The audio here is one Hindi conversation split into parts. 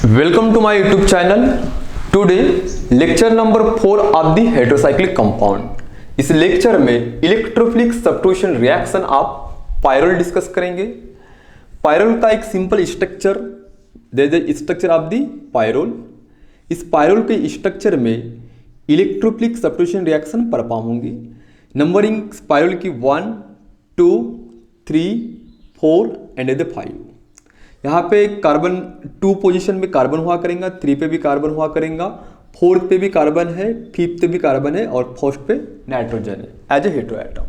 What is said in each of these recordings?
Welcome to my YouTube channel. Today lecture number 4 of the heterocyclic compound. इस लेक्चर में इलेक्ट्रोफिलिक सब्स्टिट्यूशन रिएक्शन आप पायरोल डिस्कस करेंगे। पायरोल का एक simple structure, there is the structure of the pyrrole. इस पायरोल के स्ट्रक्चर में इलेक्ट्रोफिलिक सब्स्टिट्यूशन रिएक्शन परफॉर्म होंगी। नंबरिंग पायरोल की 1, 2, 3, 4 एंड 5। यहाँ पे कार्बन 2 पोजीशन में कार्बन हुआ करेगा, 3 पे भी कार्बन हुआ करेगा, 4th पे भी कार्बन है, 5th पे भी कार्बन है और 1st पे नाइट्रोजन है एज ए हेटेरोएटम।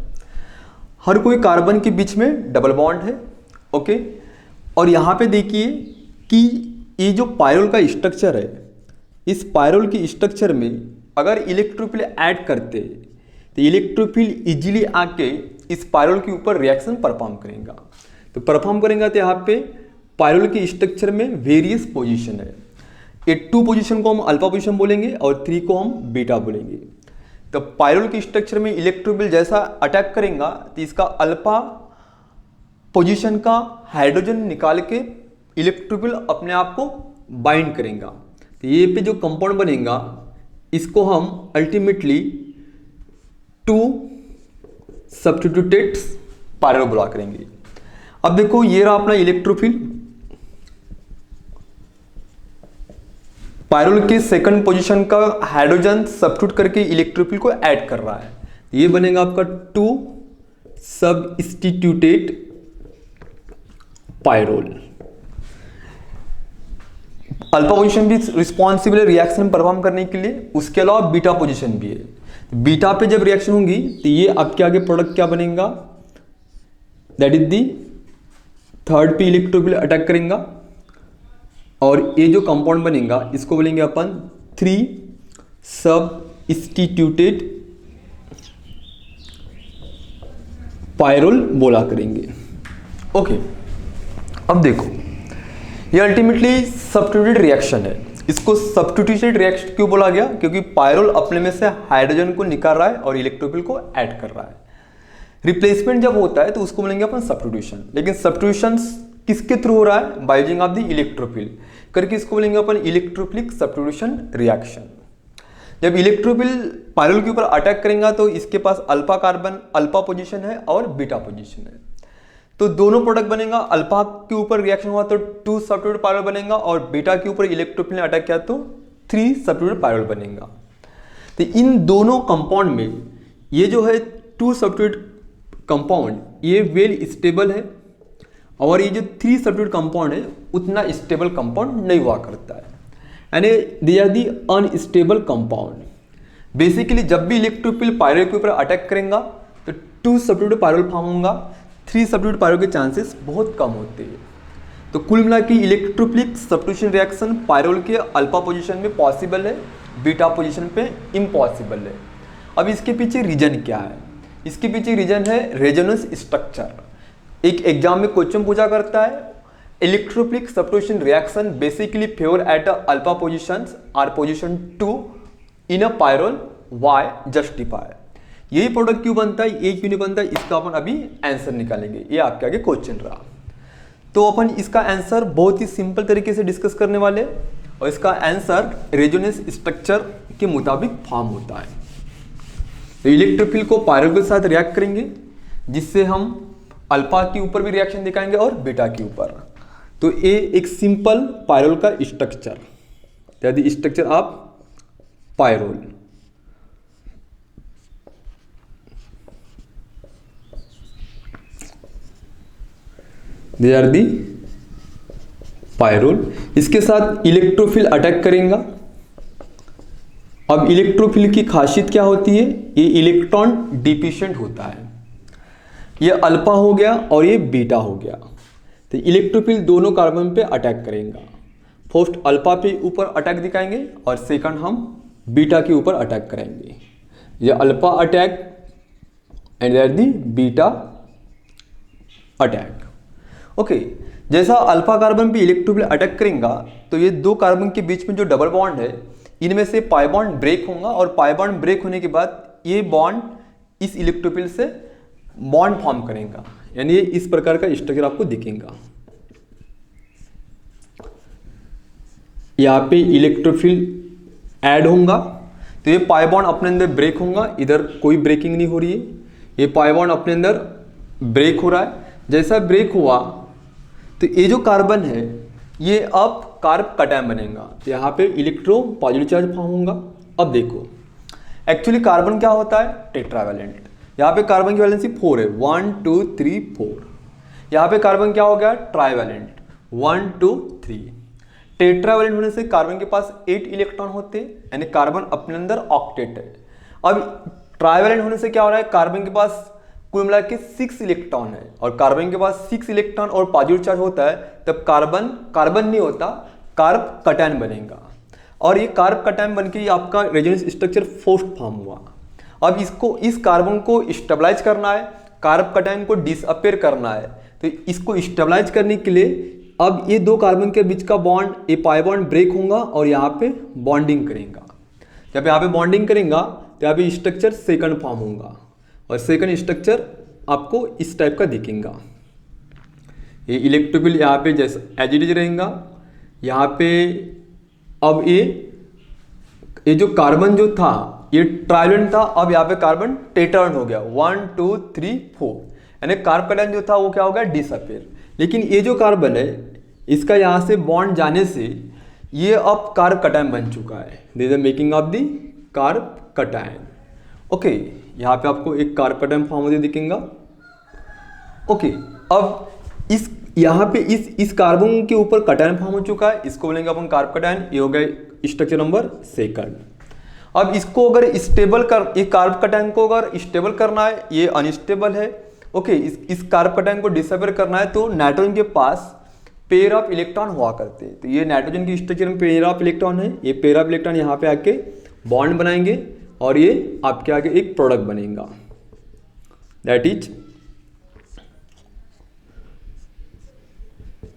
हर कोई कार्बन के बीच में डबल बॉन्ड है। ओके, और यहाँ पे देखिए कि ये जो पायरोल का स्ट्रक्चर है, इस पायरोल की स्ट्रक्चर में अगर इलेक्ट्रोफिल ऐड करते तो इलेक्ट्रोफिल इजीली आके इस पायरोल के ऊपर रिएक्शन परफॉर्म करेगा। तो परफॉर्म करेगा तो यहाँ पे पायरोल के स्ट्रक्चर में वेरियस पोजीशन है। ये 2 पोजीशन को हम अल्फा पोजीशन बोलेंगे और 3 को हम बीटा बोलेंगे। तो पायरोल के स्ट्रक्चर में इलेक्ट्रोफिल जैसा अटैक करेगा तो इसका अल्फा पोजीशन का हाइड्रोजन निकाल के इलेक्ट्रोफिल अपने आप को बाइंड करेगा। तो ये पे जो कंपाउंड बनेगा इसको हम अल्टीमेटली 2 सब्स्टिट्यूटेड पायरोल बोला करेंगे। अब देखो ये रहा अपना इलेक्ट्रोफिल। पायरोल के सेकंड पोजीशन का हाइड्रोजन सब्स्टिट्यूट करके इलेक्ट्रोफिल को ऐड कर रहा है। ये बनेगा आपका 2 सब्स्टिट्यूटेड पायरोल। अल्फा पोजीशन भी रिस्पॉन्सिबल है रिएक्शन परफॉर्म करने के लिए, उसके अलावा बीटा पोजीशन भी है। बीटा पे जब रिएक्शन होगी तो ये आपके आगे प्रोडक्ट क्या बनेगा, दैट इज दी 3rd पे इलेक्ट्रोफिल अटैक करेगा और ये जो कंपाउंड बनेगा इसको बोलेंगे अपन 3 सब्स्टिट्यूटेड पायरोल बोला करेंगे। ओके, अब देखो ये अल्टीमेटली सब्स्टिट्यूटेड रिएक्शन है। इसको सब्स्टिट्यूटेड रिएक्शन क्यों बोला गया, क्योंकि पायरोल अपने में से हाइड्रोजन को निकाल रहा है और इलेक्ट्रोफिल को ऐड कर रहा है। रिप्लेसमेंट जब होता है तो उसको बोलेंगे अपन सब्स्टिट्यूशन। लेकिन सब्स्टिट्यूशन किसके थ्रू हो रहा है, by using of the electrophile करके इसको बोलेंगे अपन इलेक्ट्रोफिलिक सब्स्टिट्यूशन रिएक्शन। जब इलेक्ट्रोफिल पायरोल के ऊपर अटैक करेगा तो इसके पास अल्फा कार्बन अल्फा पोजीशन है और बीटा पोजीशन है। तो दोनों प्रोडक्ट बनेगा। अल्फा के ऊपर रिएक्शन हुआ तो 2 सब्स्टिट्यूटेड पायरोल बनेगा और बीटा के ऊपर इलेक्ट्रोफिल ने अटैक किया तो 3 सब्स्टिट्यूटेड पायरोल बनेगा। तो इन दोनों कंपाउंड में ये जो है 2 सब्स्टिट्यूटेड कंपाउंड ये वेल स्टेबल है और ये जो 3 सब्स्टिट्यूटेड कंपाउंड है उतना स्टेबल कंपाउंड नहीं हुआ करता है, यानी they are the unstable compound. Basically जब भी इलेक्ट्रोफिल पायरोल के ऊपर अटैक करेगा तो 2 सब्स्टिट्यूटेड पायरोल फॉर्म होगा, 3 सब्स्टिट्यूटेड पायरोल के चांसेस बहुत कम होते हैं। तो कुल मिला के इलेक्ट्रोफिलिक सब्स्टिट्यूशन रिएक्शन पायरोल के अल्फा पोजीशन में पॉसिबल है, बीटा पोजीशन पे इम्पॉसिबल है। अब इसके पीछे रीजन क्या है, इसके पीछे रीजन है रेजोनेंस स्ट्रक्चर। एक एग्जाम में क्वेश्चन पूछा करता है electrophilic substitution reaction basically favour at alpha positions और position 2 in a pyrrole, why justify. यही प्रोडक्ट क्यों बनता है, ये क्यों नहीं बनता है, इसका अपन अभी आंसर निकालेंगे। ये आपके आगे क्वेश्चन रहा। तो अपन इसका आंसर बहुत ही सिंपल तरीके से डिस्कस करने वाले और इसका आंसर रेजोनेंस स्ट्रक्चर के मुताबिक फॉर्म होता है। तो इलेक्ट्रोफिल को पायरोल के साथ रिएक्ट करेंगे जिससे हम अल्फा के ऊपर भी रिएक्शन दिखाएंगे और बीटा के ऊपर। तो ये एक सिंपल पायरोल का structure, that is structure of pyrrole. They are the pyrrole. इसके साथ इलेक्ट्रोफिल अटैक करेगा। अब इलेक्ट्रोफिल की खासियत क्या होती है, ये इलेक्ट्रॉन डिफिशिएंट होता है। ये अल्फा हो गया और ये बीटा हो गया। तो इलेक्ट्रोफिल दोनों कार्बन पे अटैक करेगा। फर्स्ट अल्फा पे ऊपर अटैक दिखाएंगे और सेकंड हम बीटा के ऊपर अटैक करेंगे। ये alpha attack and there the beta attack. Okay, जैसा अल्फा कार्बन पे इलेक्ट्रोफिल अटैक करेगा तो ये 2 कार्बन के बीच में जो डबल बॉन्ड है इनमें से पाई बॉन्ड ब्रेक होगा और पाई बॉन्ड ब्रेक होने के बाद ये बॉन्ड इस इलेक्ट्रोफिल से बॉन्ड फॉर्म करेगा, यानी ये इस प्रकार का स्ट्रक्चर आपको दिखेगा। यहाँ पे इलेक्ट्रोफिल ऐड होगा, तो ये पाई बॉन्ड अपने अंदर ब्रेक होगा, इधर कोई ब्रेकिंग नहीं हो रही है, ये पाई बॉन्ड अपने अंदर ब्रेक हो रहा है। जैसा ब्रेक हुआ तो ये जो कार्बन है ये अब कार्ब कटायन बनेगा, तो यहाँ पे इलेक्ट्रो पॉजिटिव चार्ज फॉर्म होगा। अब देखो एक्चुअली कार्बन क्या होता है, टेट्रावैलेंट। यहाँ पे कार्बन की वैलेंसी 4 है, 1 2 3 4। यहाँ पे कार्बन क्या हो गया, ट्राइवैलेंट, 1 2 3। टेट्रावैलेंट होने से कार्बन के पास 8 इलेक्ट्रॉन होते हैं, यानी कार्बन अपने अंदर ऑक्टेट है। अब ट्राइवैलेंट होने से क्या हो रहा है, कार्बन के पास कुल मिला के 6 इलेक्ट्रॉन है, और कार्बन के पास 6 इलेक्ट्रॉन और पॉजिटिव चार्ज होता है, तब कार्बन कार्बन नहीं होता, कार्ब कटायन बनेगा। और ये कार्ब कटायन बन के आपका रेजोनेंस स्ट्रक्चर फोर्स्ड फॉर्म हुआ। अब इसको, इस कार्बन को स्टेबलाइज करना है, कार्ब कटायन को डिसअपियर करना है, तो इसको स्टेबलाइज करने के लिए अब ये दो कार्बन के बीच का बॉन्ड, ये पाई बॉन्ड ब्रेक होगा और यहाँ पे बॉन्डिंग करेगा। जब यहाँ पे बॉन्डिंग करेगा तो यहाँ पे स्ट्रक्चर सेकंड फॉर्म होगा, और सेकंड स्ट्रक्चर आपको इस टाइप का दिखेगा। ये इलेक्ट्रोफिल यहाँ पे जैसा एज इट इज रहेगा। यहाँ पे अब ये जो कार्बन जो था ये ट्राइवैलेंट था, अब यहाँ पे कार्बन टेट्रावैलेंट हो गया, 1 2 3 4, यानी कार्ब कटायन जो था वो क्या हो गया, डिसअपियर। लेकिन ये जो कार्बन है इसका यहाँ से बॉन्ड जाने से ये अब कार्ब कटायन बन चुका है, this is the making of the carb cation. Okay, यहाँ पे आपको एक कार्ब कटायन फॉर्म होते दिखेगा। ओके, अब इस यहाँ पे इस कार्बन के ऊपर कटायन फॉर्म हो चुका है, इसको बोलेंगे अपन कार्ब कटायन। ये हो गया स्ट्रक्चर नंबर सेकंड। अब इसको अगर स्टेबल कर, ये कार्ब कटायन को अगर स्टेबल करना है, ये अनस्टेबल है। ओके, इस कार्ब कटायन को डिसअपियर करना है, तो नाइट्रोजन के पास पेयर ऑफ इलेक्ट्रॉन हुआ करते हैं। तो ये नाइट्रोजन की स्ट्रक्चर में पेयर ऑफ इलेक्ट्रॉन है, ये पेयर ऑफ इलेक्ट्रॉन यहाँ पे आके बॉन्ड बनाएंगे और ये आपके आगे एक प्रोडक्ट बनेगा, दैट इज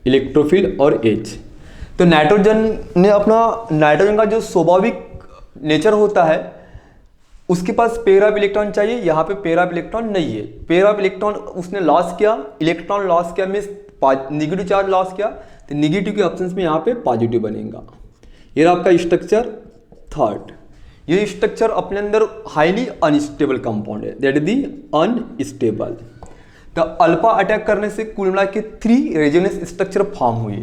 इलेक्ट्रोफिल और H। तो नाइट्रोजन ने अपना, नाइट्रोजन का जो स्वाभाविक नेचर होता है उसके पास पेयर ऑफ इलेक्ट्रॉन चाहिए, यहाँ पे पेयर ऑफ इलेक्ट्रॉन नहीं है। पेयर ऑफ इलेक्ट्रॉन उसने लॉस किया, इलेक्ट्रॉन लॉस किया, मीन्स निगेटिव चार्ज लॉस किया, तो निगेटिव के ऑप्शंस में यहाँ पे पॉजिटिव बनेगा। ये आपका स्ट्रक्चर थर्ड। ये स्ट्रक्चर अपने अंदर हाईली अनस्टेबल कंपाउंड है, दैट इज दी अनस्टेबल। तो अल्फा अटैक करने से कुल मिला के 3 रेजोनेंस स्ट्रक्चर फॉर्म हुए।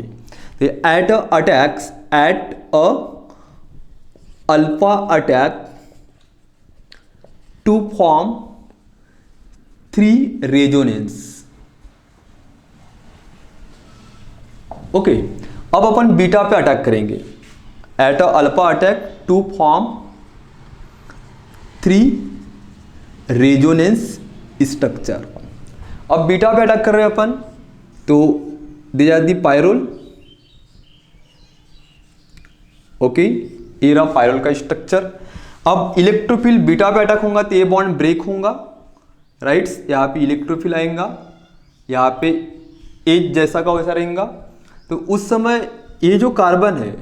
तो at attacks at a alpha attack to form 3 resonance. Okay, अब अपन बीटा पे अटैक करेंगे। At a alpha attack to form 3 resonance structure. अब बीटा पे अटैक कर रहे हैं अपन, तो दी जाती पायरोल। ओके, ये रहा पायरोल का स्ट्रक्चर। अब इलेक्ट्रोफिल बीटा पे अटैक होगा तो ये बॉन्ड ब्रेक होगा, राइट्स। यहाँ पे इलेक्ट्रोफिल आएगा, यहाँ पे एच जैसा का वैसा रहेगा। तो उस समय ये जो कार्बन है,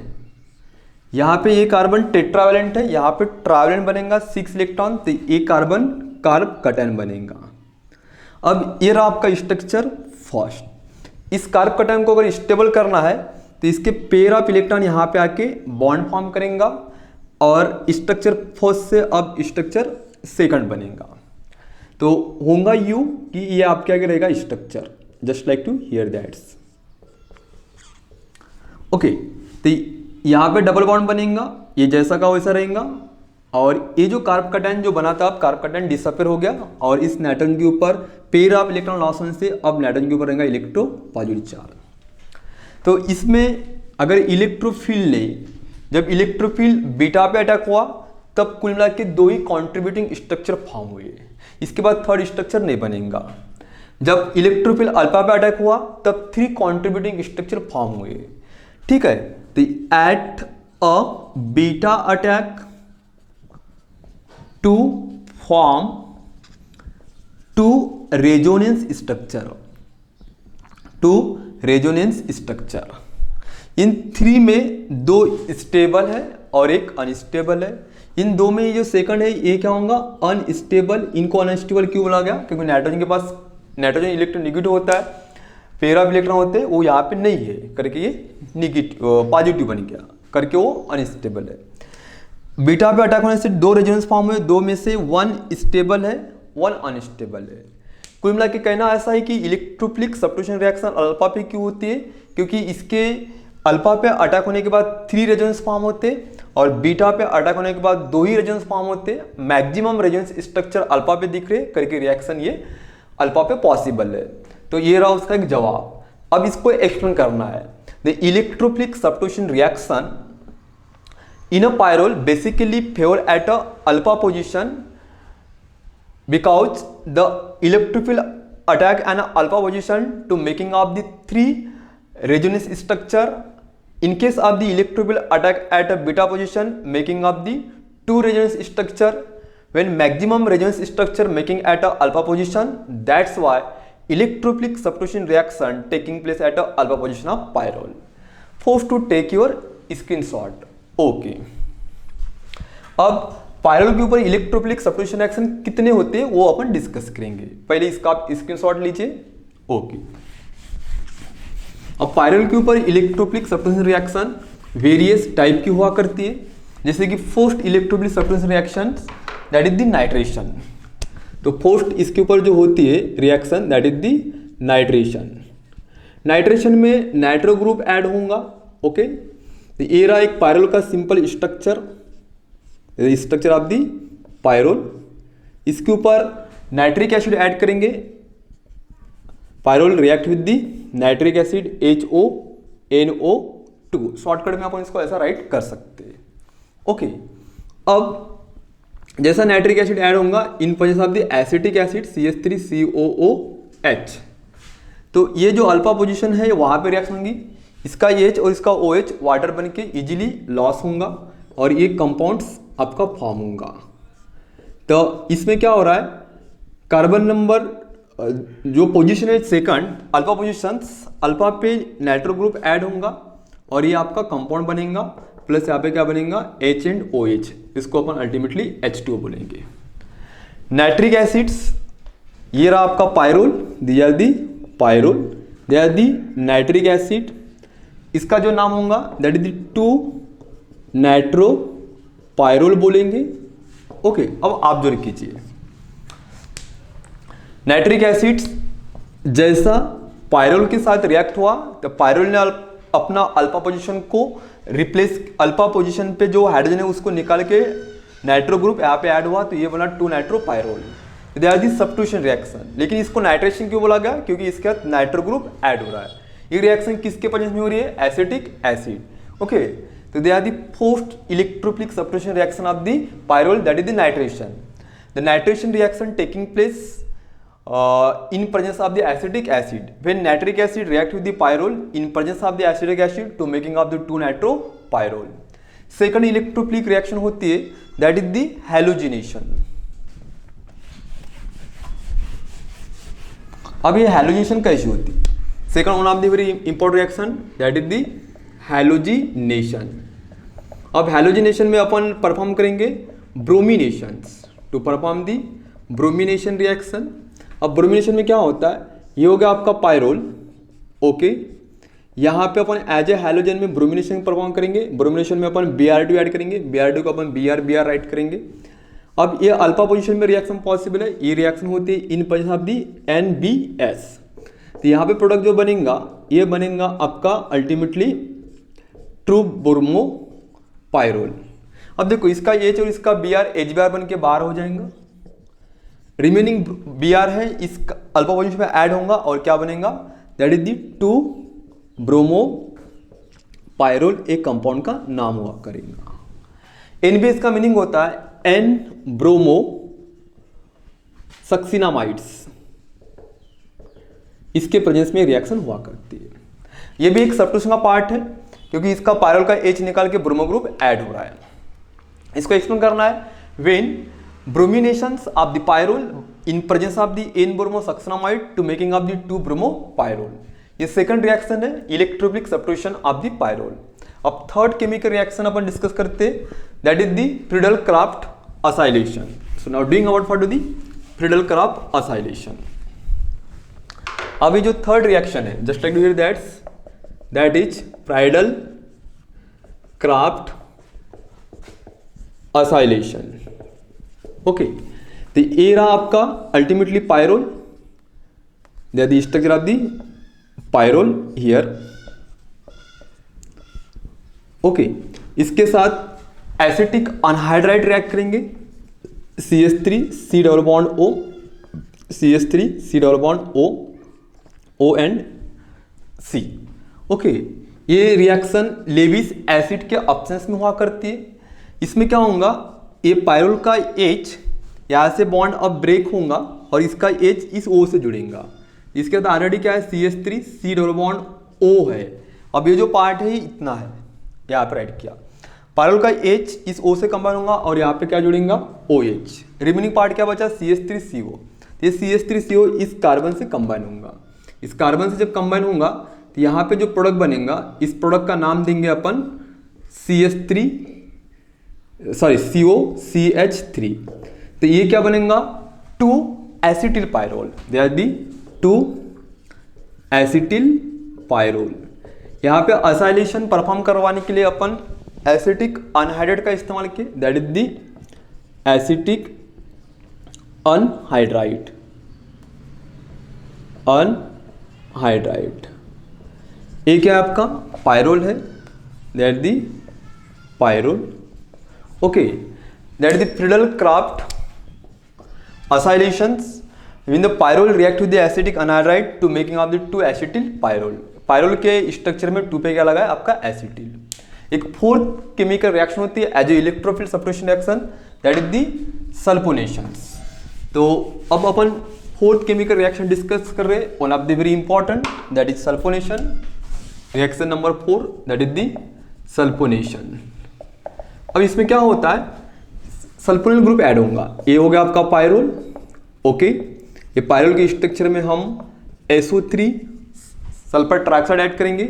यहाँ पे ये कार्बन टेट्रावैलेंट है, यहाँ पे ट्रावैलेंट बनेगा 6 इलेक्ट्रॉन, तो ये कार्बन कार्ब कटायन बनेगा। अब ये रहा आपका स्ट्रक्चर फर्स्ट। इस कार्ब कटायन को अगर स्टेबल करना है तो इसके पेयर ऑफ इलेक्ट्रॉन यहाँ पे आके बॉन्ड फॉर्म करेगा, और स्ट्रक्चर फर्स्ट से अब स्ट्रक्चर सेकंड बनेगा। तो होगा यू कि ये आपके आगे रहेगा structure, just like to here that's. Okay, तो यहाँ पे डबल बॉन्ड बनेगा, ये जैसा का वैसा रहेगा, और ये जो कार्ब कटायन जो बना था, अब कार्ब कटायन डिसअपियर हो गया, और इस नाइट्रोजन के ऊपर पेयर ऑफ इलेक्ट्रॉन लॉस होने से अब नाइट्रोजन के ऊपर रहेगा इलेक्ट्रो पॉजिटिव चार्ज। तो इसमें अगर इलेक्ट्रोफिल ने, जब इलेक्ट्रोफिल बीटा पे अटैक हुआ तब कुल मिला के 2 ही कॉन्ट्रीब्यूटिंग स्ट्रक्चर फॉर्म हुए, इसके बाद थर्ड स्ट्रक्चर नहीं बनेगा। जब इलेक्ट्रोफिल अल्फा पे अटैक हुआ तब 3 कॉन्ट्रीब्यूटिंग स्ट्रक्चर फॉर्म हुए, ठीक है। तो at a beta attack to form 2 resonance structure, 2 resonance structure. इन 3 में 2 स्टेबल है और एक अनस्टेबल है। इन 2 में ये जो सेकंड है ये क्या होगा, अनस्टेबल। इनको अनस्टेबल क्यों बोला गया, क्योंकि नाइट्रोजन के पास नाइट्रोजन इलेक्ट्रोनेगेटिव होता है, पेयर ऑफ इलेक्ट्रॉन होते हैं, वो यहाँ पे नहीं है करके ये नेगेटिव पॉजिटिव बन गया। करके वो अनस्टेबल है। बीटा पे अटैक होने से दो रेजोनेंस फॉर्म हुए, दो में से वन स्टेबल है, वन अनस्टेबल है। कुल मिला के कहना ऐसा है कि इलेक्ट्रोफिलिक सब्स्टिट्यूशन रिएक्शन अल्फा पे क्यों होती है, क्योंकि इसके अल्फा पे अटैक होने के बाद 3 रेजोनेंस फॉर्म होते और बीटा पे अटैक होने के बाद 2 ही रेजोनेंस फॉर्म होते। मैक्सिमम रेजोनेंस स्ट्रक्चर अल्फा पे दिख रहे करके रिएक्शन ये अल्फा पे पॉसिबल है। तो ये रहा उसका एक जवाब। अब इसको एक्सप्लेन करना है। The electrophilic substitution reaction in a pyrrole basically favour eight a alpha position because the electrophile attack an alpha position to making of the 3 resonance structure. In case of the electrophile attack at a beta position making of the 2 resonance structure, when maximum resonance structure making at a alpha position, that's why electrophilic substitution reaction taking place at a alpha position of pyrrole. Forced to take your screenshot. Okay. अब पायरोल के ऊपर इलेक्ट्रोफिलिक सब्स्टिट्यूशन रिएक्शन कितने होते हैं वो अपन डिस्कस करेंगे। पहले इसका आप स्क्रीनशॉट लीजिए। ओके, अब पायरोल के ऊपर electrophilic substitution reaction various type की हुआ करती है, जैसे कि first electrophilic substitution reaction that is the nitration. तो फर्स्ट इसके ऊपर जो होती है reaction that is the nitration. Nitration में नाइट्रो ग्रुप ऐड होगा। ओके, तो ये रहा एक पायरोल का simple structure, structure of the pyrrole. इसके ऊपर नाइट्रिक एसिड ऐड करेंगे। Pyrrole react with the nitric acid HONO2। Shortcut में अपन इसको ऐसा राइट कर सकते हैं। ओके, अब जैसा नाइट्रिक एसिड ऐड होगा इन presence of the acetic acid CH3COOH, तो ये जो अल्फा पोजीशन है वहां पे रिएक्शन होंगी। इसका H और इसका OH वाटर बन के इजिली लॉस होगा और ये कंपाउंड्स आपका फॉर्म होगा। तो इसमें क्या हो रहा है, कार्बन नंबर जो पोजीशन है सेकंड अल्फा पोजीशन, अल्फा पे नाइट्रो ग्रुप ऐड होगा और ये आपका कंपाउंड बनेगा, प्लस यहाँ पे क्या बनेगा H एंड OH, इसको अपन अल्टीमेटली H2O बोलेंगे। नाइट्रिक एसिड्स, ये रहा आपका पायरोल, दिया दी पायरोल, दिया दी नाइट्रिक एसिड। इसका जो नाम होगा दैट इज 2 नाइट्रो पायरोल बोलेंगे। ओके, अब आप जो कीजिए नाइट्रिक एसिड जैसा पायरोल के साथ रिएक्ट हुआ तो पायरोल ने अपना अल्फा पोजीशन को रिप्लेस, अल्फा पोजीशन पे जो हाइड्रोजन है उसको निकाल के नाइट्रो ग्रुप यहाँ पे ऐड हुआ तो ये बना 2 nitro pyrrole. They are the substitution reaction. लेकिन इसको नाइट्रेशन क्यों बोला गया, क्योंकि इसके साथ नाइट्रो ग्रुप ऐड हो रहा है। ये रिएक्शन किसके प्रेजेंस में हो रही है, एसिटिक एसिड। ओके, तो they are the post electrophilic substitution reaction of the pyrrole, that is the nitration. The nitration reaction taking place in presence of the acetic acid. When nitric acid react with the pyrrole in presence of the acetic acid to making of the 2 nitro pyrrole. Second electrophilic reaction होती है that is the halogenation. अब ये halogenation कैसे होती है? Second one of the very important reaction that is the halogenation. अब हैलोजिनेशन में अपन परफॉर्म करेंगे brominations to perform the bromination reaction. अब ब्रोमिनेशन में क्या होता है, ये हो गया आपका पायरोल। ओके, यहाँ पे अपन एज ए हैलोजन में ब्रोमिनेशन परफॉर्म करेंगे। ब्रोमिनेशन में अपन Br2 ऐड करेंगे, Br2 को अपन Br राइट करेंगे। अब ये अल्फा पोजीशन में रिएक्शन पॉसिबल है। ये रिएक्शन होती है इन प्रेजेंस ऑफ दी NBS। तो यहाँ पे प्रोडक्ट जो बनेगा ये बनेगा आपका अल्टीमेटली ट्रू ब्रोमो पायरोल। अब देखो इसका H और इसका Br HBr बन के बाहर हो जाएगा। रिमेनिंग Br है इसका अल्फा पोजीशन में ऐड होगा और क्या बनेगा that is the 2 bromo pyrrole, एक कंपाउंड का नाम हुआ करेगा। NBS का मीनिंग होता है N ब्रोमो सक्सिनामाइड्स, इसके प्रेजेंस में रिएक्शन हुआ करती है। ये भी एक सब्स्टिट्यूशन का पार्ट है क्योंकि इसका पायरोल का H निकाल के ब्रोमो ग्रुप ऐड हो रहा है। इसको एक्सप्लेन करना है। When brominations of the pyrrole in presence of the N bromo succinimide to making of the 2 bromo pyrrole, ये सेकंड रिएक्शन है electrophilic substitution of the pyrrole. अब थर्ड केमिकल रिएक्शन अपन डिस्कस करते हैं that is the Friedel Crafts acylation. So now doing about for the Friedel Crafts acylation. अभी जो थर्ड रिएक्शन है just like do here that is Friedel Crafts acylation. Okay, तो ये रहा आपका ultimately pyrrole, the structure of the pyrrole here. Okay, इसके साथ एसिटिक अनहाइड्राइड रिएक्ट करेंगे, CH3 C double bond O, CH3 C double bond O, O and C। Okay, ये रिएक्शन लेविस एसिड के ऑप्शंस में हुआ करती है। इसमें क्या होगा, ये पायरोल का H यहाँ से बॉन्ड अब ब्रेक होगा और इसका H इस O से जुड़ेगा। इसके बाद ऑलरेडी क्या है, CH3 C double bond O है। अब ये जो पार्ट है इतना है, यहाँ पे राइट किया। पायरोल का H इस O से कंबाइन होगा और यहाँ पे क्या जुड़ेगा, OH। रिमेनिंग पार्ट क्या बचा, CH3CO। ये CH3CO इस कार्बन से कंबाइन होगा। इस कार्बन से जब कंबाइन होगा तो यहाँ पे जो प्रोडक्ट बनेगा, इस प्रोडक्ट का नाम देंगे अपन COCH3। तो ये क्या बनेगा, 2 acetyl pyrrole, they are the 2 acetyl pyrrole. यहाँ पे असाइलेशन परफॉर्म करवाने के लिए अपन एसिटिक अनहाइड्राइड का इस्तेमाल किए, that is the acetic anhydride. ये क्या है आपका, पायरोल है, that the pyrrole. Okay, that the Friedel-Crafts oscillations when the pyrrole react with the acidic anhydride to making of the 2 acetyl pyrrole। Pyrrole के स्ट्रक्चर में 2 पे क्या लगा है आपका, एसिटिल। एक फोर्थ केमिकल रिएक्शन होती है as a electrophile substitution reaction, that is the sulphonations. तो अब अपन फोर्थ केमिकल रिएक्शन डिस्कस कर रहे हैं, one of the very important, that is sulphonation. Reaction number 4, that is the sulphonation. अब इसमें क्या होता है, सल्फोनिल ग्रुप ऐड होगा। ये हो गया आपका पायरोल। ओके, ये पायरोल के स्ट्रक्चर में हम SO3 सल्फर ट्राइऑक्साइड ऐड करेंगे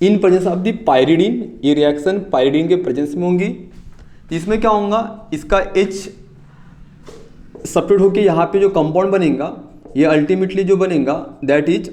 इन प्रेजेंस ऑफ द पायरिडीन। ये रिएक्शन पायरिडीन के प्रेजेंस में होंगी। इसमें क्या होगा, इसका H सब्स्टिट्यूट होकर यहाँ पे जो कंपाउंड बनेगा, ये अल्टीमेटली जो बनेगा दैट इज